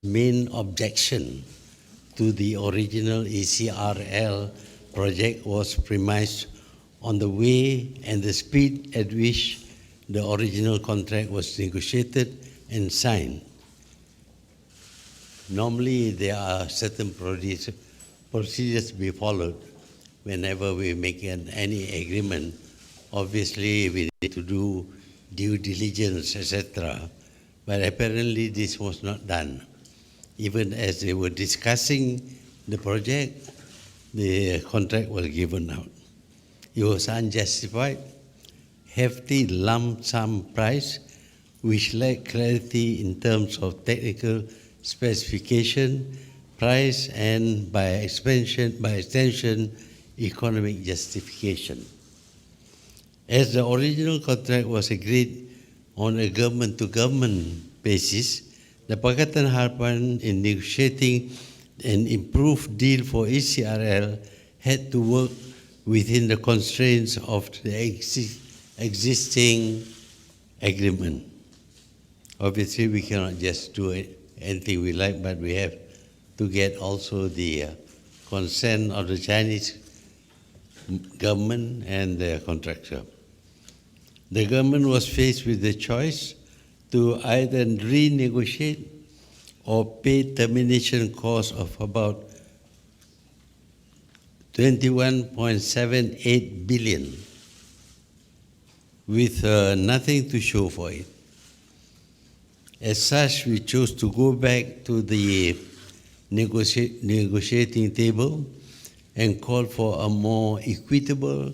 main objection to the original ECRL project was premised on the way and the speed at which the original contract was negotiated and signed. Normally, there are certain procedures to be followed whenever we make any agreement. Obviously, we need to do due diligence, etc. But apparently, this was not done. Even as they were discussing the project, the contract was given out. It was unjustified, hefty lump sum price, which lacked clarity in terms of technical specification, price, and by extension, economic justification. As the original contract was agreed on a government-to-government basis, the Pakatan Harapan, in negotiating an improved deal for ECRL, had to work within the constraints of the existing agreement. Obviously, we cannot just do anything we like, but we have to get also the consent of the Chinese government and the contractor. The government was faced with the choice to either renegotiate or pay termination costs of about 21.78 billion with nothing to show for it. As such, we chose to go back to the negotiating table and call for a more equitable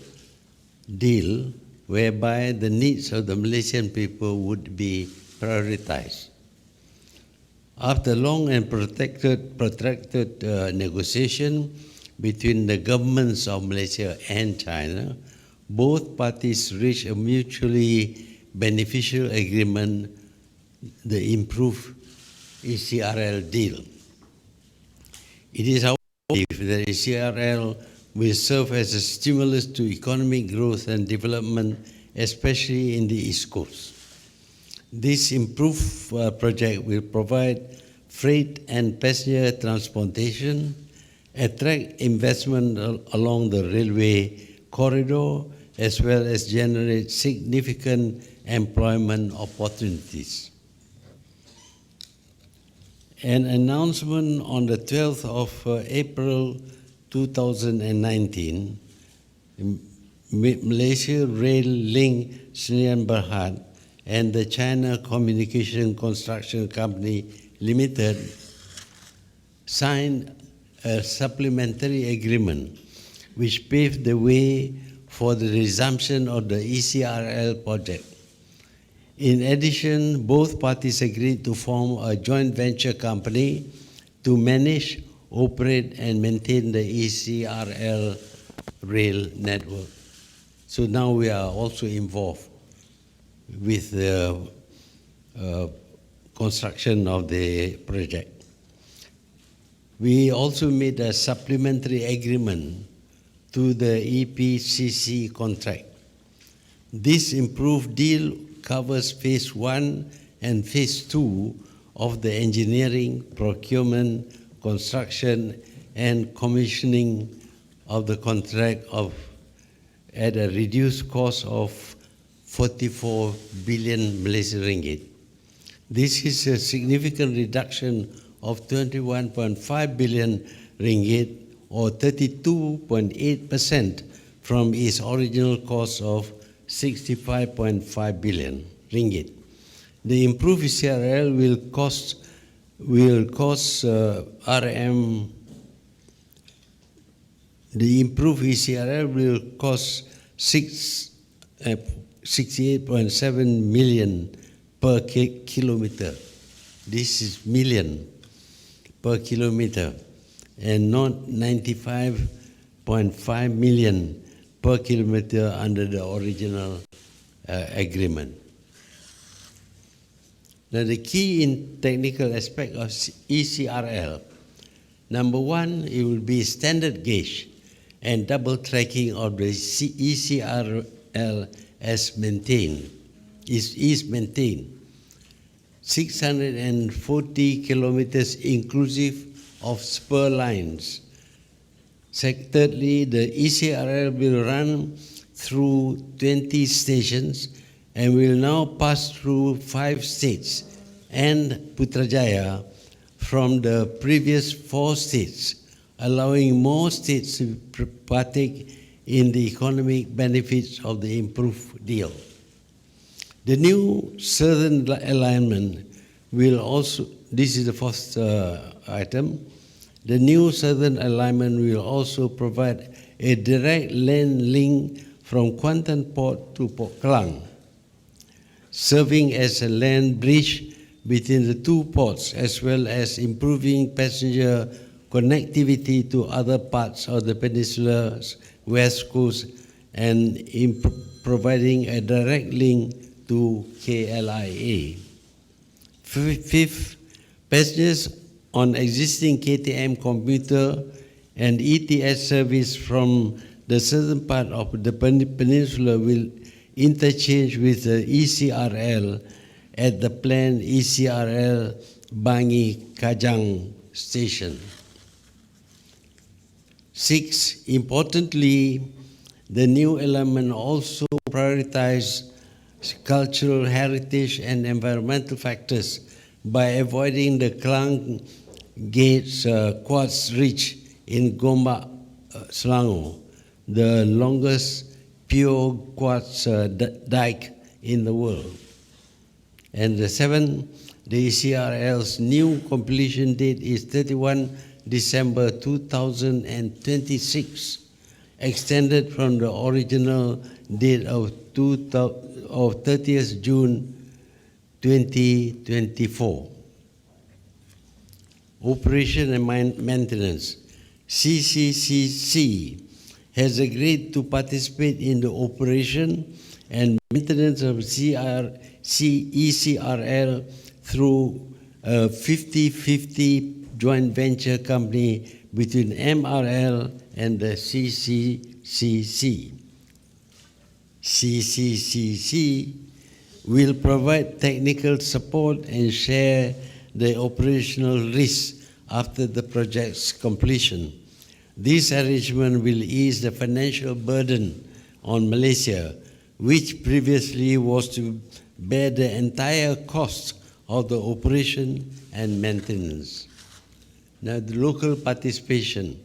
deal whereby the needs of the Malaysian people would be prioritized. After long and protracted negotiation between the governments of Malaysia and China, both parties reached a mutually beneficial agreement, the improved ECRL deal. It is our belief that ECRL will serve as a stimulus to economic growth and development, especially in the East Coast. This improved project will provide freight and passenger transportation, attract investment along the railway corridor, as well as generate significant employment opportunities. An announcement on the 12th of April 2019, Malaysia Rail Link Sdn Bhd and the China Communication Construction Company Limited signed a supplementary agreement which paved the way for the resumption of the ECRL project. In addition, both parties agreed to form a joint venture company to manage, operate, and maintain the ECRL rail network. So now we are also involved with the construction of the project. We also made a supplementary agreement to the EPCC contract. This improved deal covers phase 1 and phase 2 of the engineering, procurement, construction, and commissioning of the contract at a reduced cost of 44 billion Malaysian ringgit. This is a significant reduction of 21.5 billion ringgit or 32.8% from its original cost of 65.5 billion ringgit. The improved ECRL will cost RM. The improved ECRL will cost 68.7 million per kilometer. This is million per kilometer, and not 95.5 million per kilometer under the original agreement. Now, the key in technical aspect of ECRL, number one, it will be standard gauge and double tracking of the ECRL as maintained, is maintained. 640 kilometers inclusive of spur lines. Thirdly, the ECRL will run through 20 stations and will now pass through 5 states and Putrajaya from the previous 4 states, allowing more states to partake in the economic benefits of the improved deal. The new southern alignment will also, this is the first item, the new southern alignment will also provide a direct land link from Kuantan Port to Port Klang, serving as a land bridge between the two ports, as well as improving passenger connectivity to other parts of the peninsula's west coast and providing a direct link to KLIA. Fifth, passengers on existing KTM commuter and ETS service from the southern part of the peninsula will interchange with the ECRL at the planned ECRL Bangi Kajang station. 6, importantly, the new alignment also prioritizes cultural heritage and environmental factors by avoiding the Klang Gates quartz ridge in Gombak, Selangor, the longest pure quartz dike in the world. And the 7, the ECRL's new completion date is 31 December 2026, extended from the original date of 30th June 2024. Operation and maintenance. CCCC has agreed to participate in the operation and maintenance of ECRL through a 50-50 joint venture company between MRL and the CCCC. CCCC will provide technical support and share the operational risks after the project's completion. This arrangement will ease the financial burden on Malaysia, which previously was to bear the entire cost of the operation and maintenance. Now, the local participation.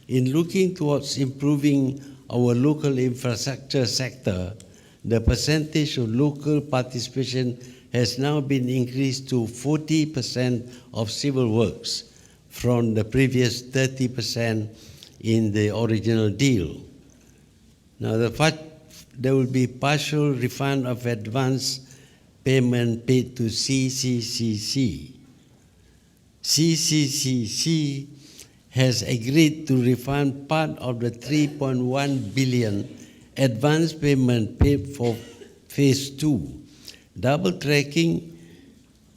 In looking towards improving our local infrastructure sector, the percentage of local participation has now been increased to 40% of civil works from the previous 30% in the original deal. Now, there will be partial refund of advance payment paid to CCCC. CCCC has agreed to refund part of the 3.1 billion advance payment paid for Phase 2, double-tracking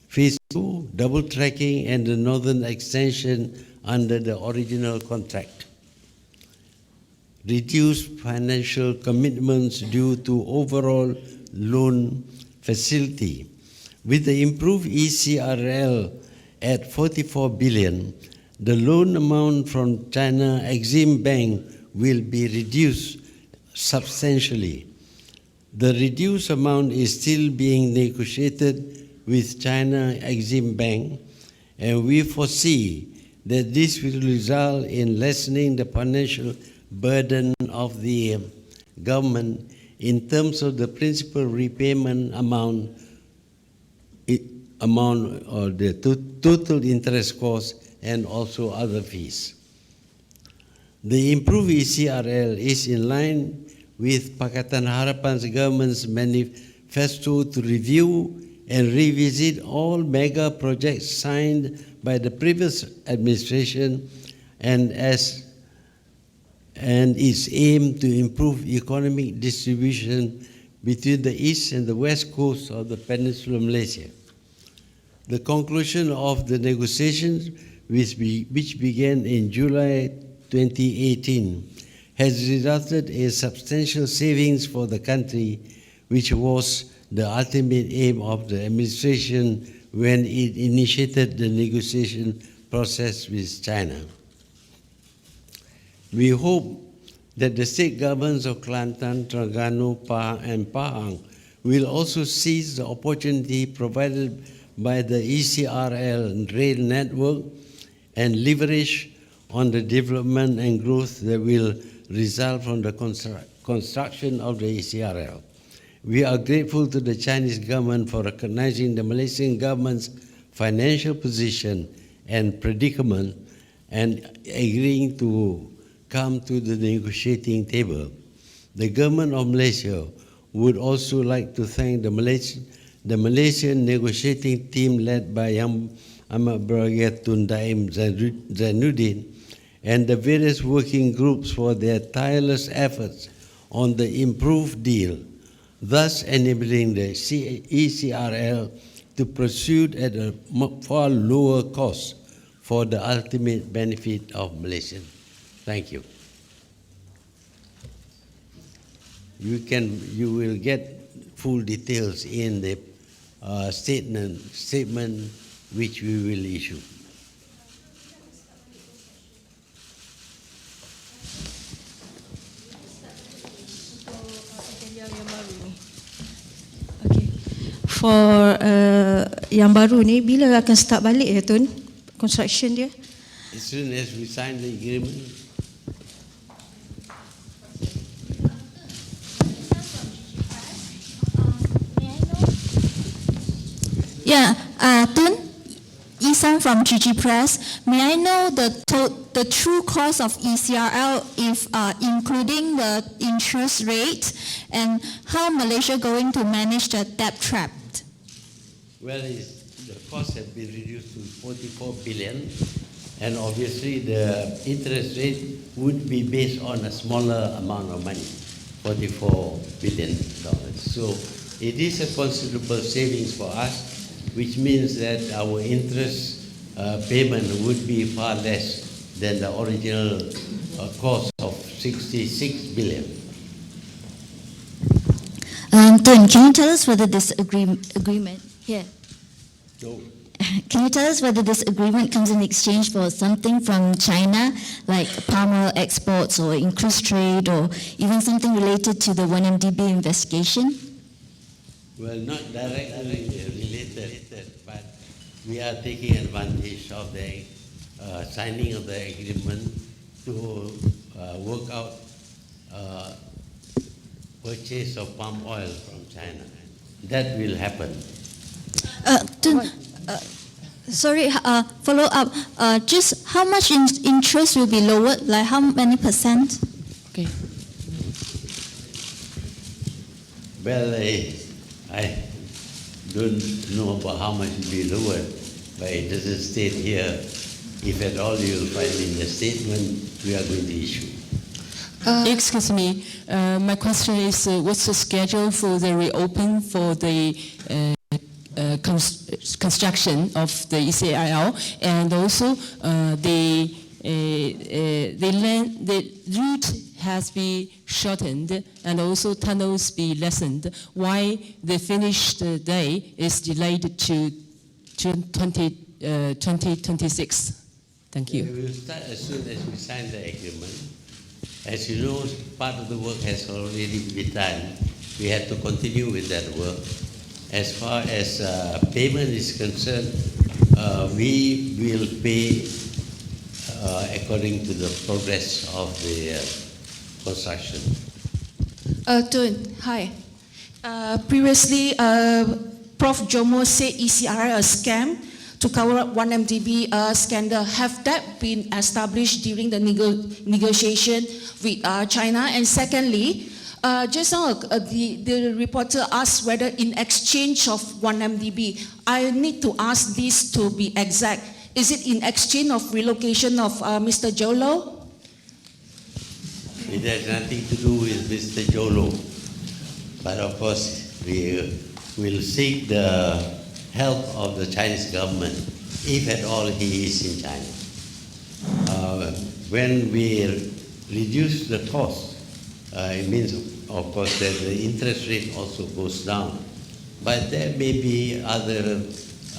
Phase 2, double-tracking and the northern extension under the original contract. Reduced financial commitments due to overall loan facility. With the improved ECRL at 44 billion, the loan amount from China Exim Bank will be reduced substantially. The reduced amount is still being negotiated with China Exim Bank, and we foresee that this will result in lessening the financial burden of the government in terms of the principal repayment amount or the total interest cost and also other fees. The improved ECRL is in line with Pakatan Harapan's government's manifesto to review and revisit all mega projects signed by the previous administration and its aim to improve economic distribution between the east and the west coast of the Peninsula Malaysia. The conclusion of the negotiations, which began in July 2018, has resulted in substantial savings for the country, which was the ultimate aim of the administration when it initiated the negotiation process with China. We hope that the state governments of Kelantan, Terengganu, and Pahang will also seize the opportunity provided by the ECRL rail network and leverage on the development and growth that will result from the construction of the ECRL. We are grateful to the Chinese government for recognizing the Malaysian government's financial position and predicament and agreeing to come to the negotiating table. The government of Malaysia would also like to thank the Malaysian negotiating team led by Yang Amat Berhormat Tun Dr Zainuddin and the various working groups for their tireless efforts on the improved deal, thus enabling the ECRL to proceed at a far lower cost for the ultimate benefit of Malaysians. Thank you. You will get full details in the statement which we will issue. Okay. For yang baru ni, bila akan start balik ya Tun? Construction dia? As soon as we sign the agreement. Yeah, Tun, Isan from GG Press. May I know the true cost of ECRL, if including the interest rate, and how Malaysia going to manage the debt trap? Well, the cost has been reduced to 44 billion, and obviously the interest rate would be based on a smaller amount of money, $44 billion. So it is a considerable savings for us, which means that our interest payment would be far less than the original cost of 66 billion. Tun, can you tell us whether this agreement here? No. Can you tell us whether this agreement comes in exchange for something from China, like palm oil exports or increased trade, or even something related to the 1MDB investigation? Well, not directly related, but we are taking advantage of the signing of the agreement to work out purchase of palm oil from China. That will happen. Tun, sorry, follow up. Just how much interest will be lowered? Like how many percent? Okay. Well, I don't know about how much will be lowered, but it doesn't state here. If at all you will find in the statement we are going to issue. Excuse me, my question is, what's the schedule for the reopen for the construction of the ECRL, and also the route has been shortened and also tunnels be lessened. Why the finished day is delayed to June 2026? Thank you. We will start as soon as we sign the agreement. As you know, part of the work has already been done. We have to continue with that work. As far as payment is concerned, we will pay according to the progress of the construction. Tun, hi. Previously, Prof. Jomo said ECRL a scam to cover up 1MDB scandal. Have that been established during the negotiation with China? And secondly, just now the reporter asked whether in exchange of 1MDB, I need to ask this to be exact. Is it in exchange of relocation of Mr. Jolo? It has nothing to do with Mr. Jolo. But of course, we will seek the help of the Chinese government, if at all he is in China. When we reduce the cost, it means, of course, that the interest rate also goes down. But there may be other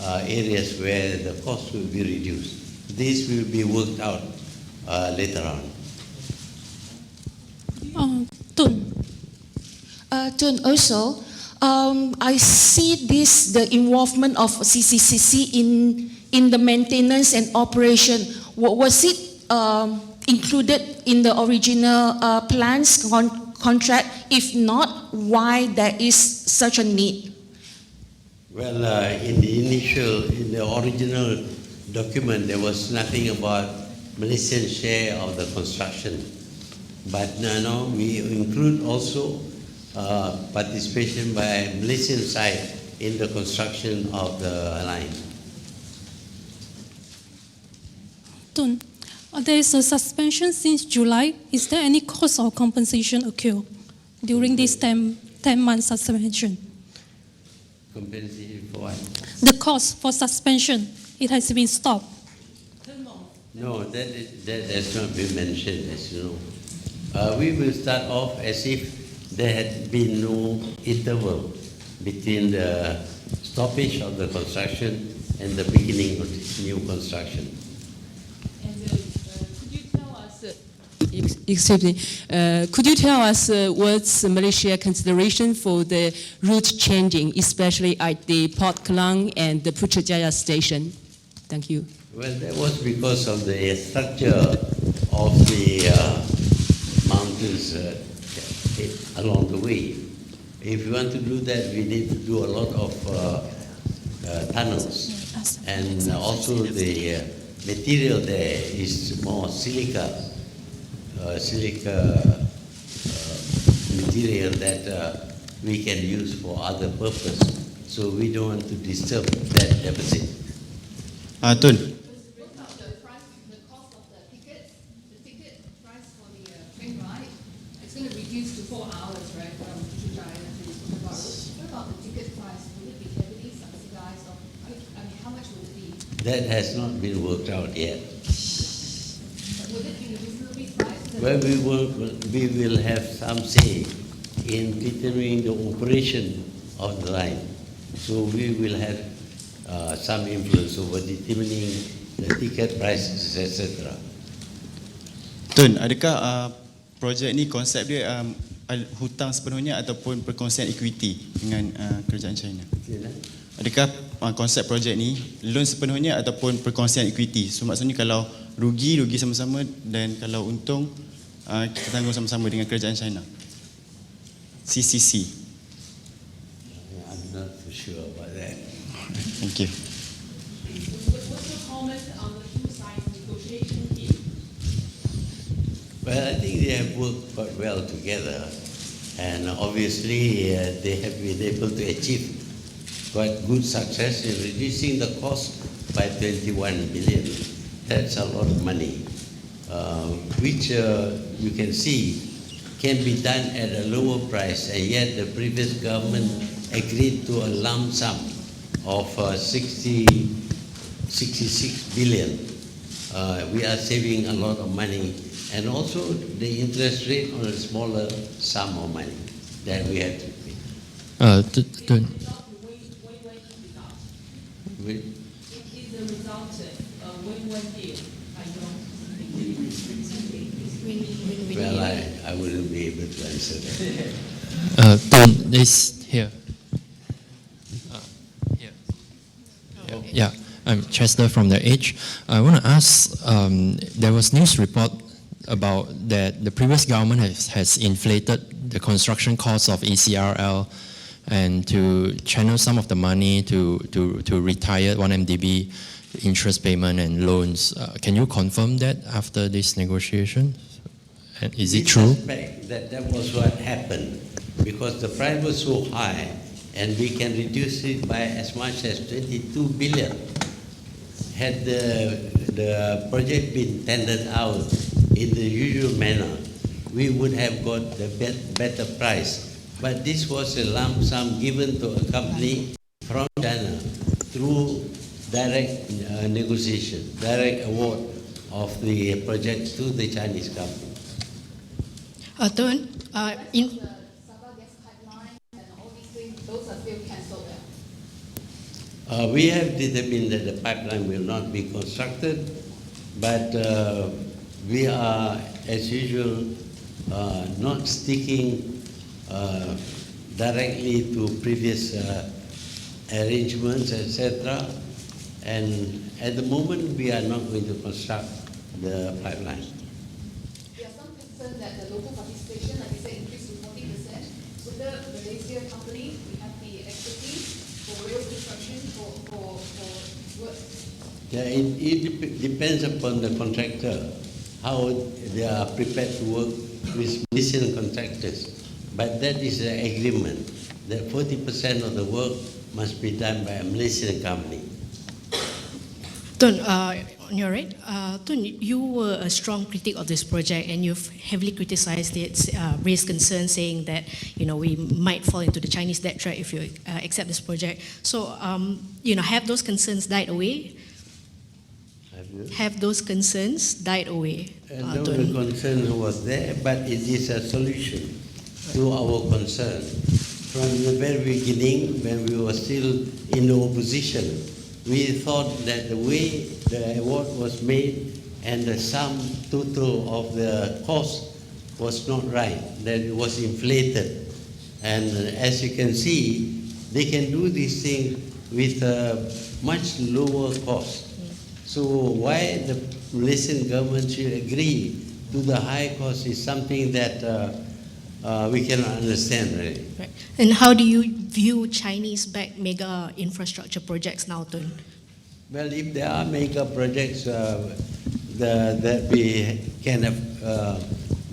areas where the cost will be reduced. This will be worked out later on. Tun, Tun, also, I see the involvement of CCCC in the maintenance and operation. Was it included in the original plans contract? If not, why there is such a need? Well, in the original document, there was nothing about Malaysian share of the construction. But now we include also participation by Malaysian side in the construction of the line. Tun, there is a suspension since July. Is there any cost or compensation occur during this 10-month suspension? Compensation for what? The cost for suspension, it has been stopped. No, that has not been mentioned, as you know. We will start off as if there had been no interval between the stoppage of the construction and the beginning of this new construction. Could you tell us, excuse me, could you tell us what's Malaysia consideration for the route changing, especially at the Port Klang and the Putrajaya station? Thank you. Well, that was because of the structure of the mountains along the way. If you want to do that, we need to do a lot of tunnels. And also the material there is more silica material that we can use for other purpose. So we don't want to disturb that deposit. Tun. It's going to reduce to 4 hours, right, from Putrajaya to Kota Baru. What about the ticket price? Will it be heavily subsidized? Or, I mean, how much will it be? That has not been worked out yet. Will it be reasonably priced? Well, we will have some say in determining the operation of the line. So we will have some influence over determining the ticket prices, etc. Tun, adakah projek ni konsep dia hutang sepenuhnya ataupun perkongsian equity dengan kerajaan China? Adakah konsep projek ni loan sepenuhnya ataupun perkongsian equity? So maksudnya kalau rugi sama-sama, dan kalau untung kita tanggung sama-sama dengan kerajaan China. CCC. I'm not for sure about that. Thank you. What's your comment on the two sides negotiation team? Well, I think they have worked quite well together, and obviously they have been able to achieve quite good success in reducing the cost by 21 billion. That's a lot of money, which you can see can be done at a lower price, and yet the previous government agreed to a lump sum of 66 billion. We are saving a lot of money, and also the interest rate on a smaller sum of money that we have to pay. Tun. Well, I wouldn't be able to answer that. Tun, this here. Yeah, I'm Chester from The Age. I want to ask, there was news report about that the previous government has inflated the construction costs of ECRL and to channel some of the money to retire 1MDB interest payment and loans. Can you confirm that after this negotiation? And is it true? That was what happened, because the price was so high, and we can reduce it by as much as 22 billion. Had the project been tendered out in the usual manner, we would have got the better price. But this was a lump sum given to a company from China through direct negotiation, direct award of the project to the Chinese company. The Tun, Sabah gas pipeline and all these things, those are still cancelled. We have determined that the pipeline will not be constructed, but we are, as usual, not sticking directly to previous arrangements, etc. And at the moment, we are not going to construct the pipeline. There are some concern that the local participation, like you said, increased to 40%. Whether the Malaysia company, we have the expertise for rail construction, for work. Yeah, it depends upon the contractor, how they are prepared to work with Malaysian contractors. But that is an agreement, that 40% of the work must be done by a Malaysian company. Tun, on your right, Tun, you were a strong critic of this project and you've heavily criticized it, raised concerns saying that, we might fall into the Chinese debt trap if you accept this project. So, have those concerns died away? Have those concerns died away? No, the concern was there, but it is a solution to our concern. From the very beginning, when we were still in the opposition, we thought that the way the award was made and the sum total of the cost was not right, that it was inflated. And as you can see, they can do these things with a much lower cost. So why the Malaysian government should agree to the high cost is something that we cannot understand, really. Right. And how do you view Chinese-backed mega infrastructure projects now, Tun? Well, if there are mega projects that we can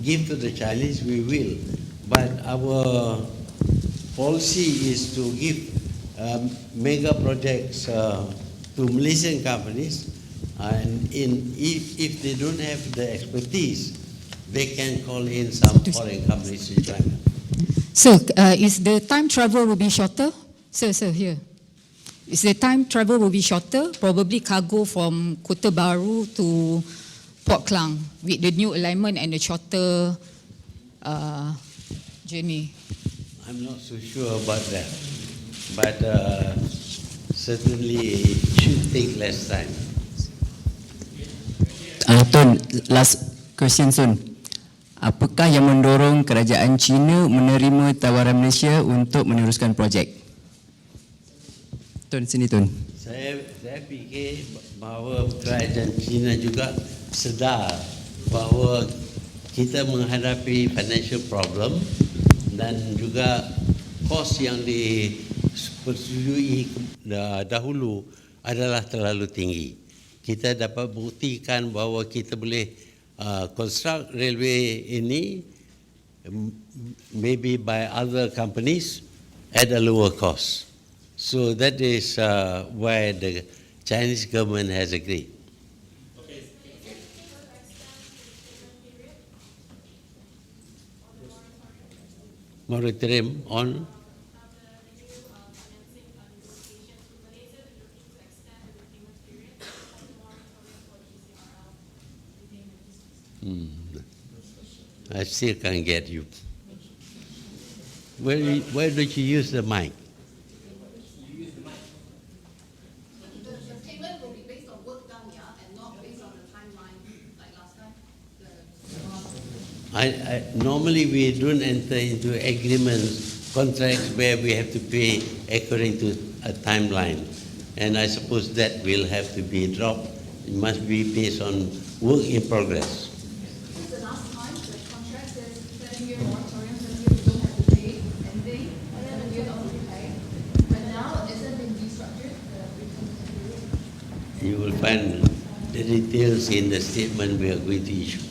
give to the Chinese, we will. But our policy is to give mega projects to Malaysian companies, and if they don't have the expertise, they can call in some foreign companies in China. Sir, is the time travel will be shorter? Sir, here. Is the time travel will be shorter? Probably cargo from Kota Baru to Port Klang with the new alignment and the shorter journey. I'm not so sure about that, but certainly it should take less time. Tun, last question soon. Apakah yang mendorong kerajaan China menerima tawaran Malaysia untuk meneruskan projek? Tun, sini Tun. Saya fikir bahawa kerajaan China juga sedar bahawa kita menghadapi financial problem dan juga kos yang dipersetujui dahulu adalah terlalu tinggi. Kita dapat buktikan bahawa kita boleh construct railway ini maybe by other companies at a lower cost. So that is why the Chinese government has agreed. Moratorium on I still can't get you. Where don't you use the mic? The payment will be based on work done, yeah, and not based on the timeline like last time. Normally we don't enter into agreements, contracts where we have to pay according to a timeline. And I suppose that will have to be dropped. It must be based on work in progress. The last time, the contract says 7-year moratorium, 7 years you don't have to pay anything, 7 years not to pay. But now, is it been restructured? You will find the details in the statement we are going to issue.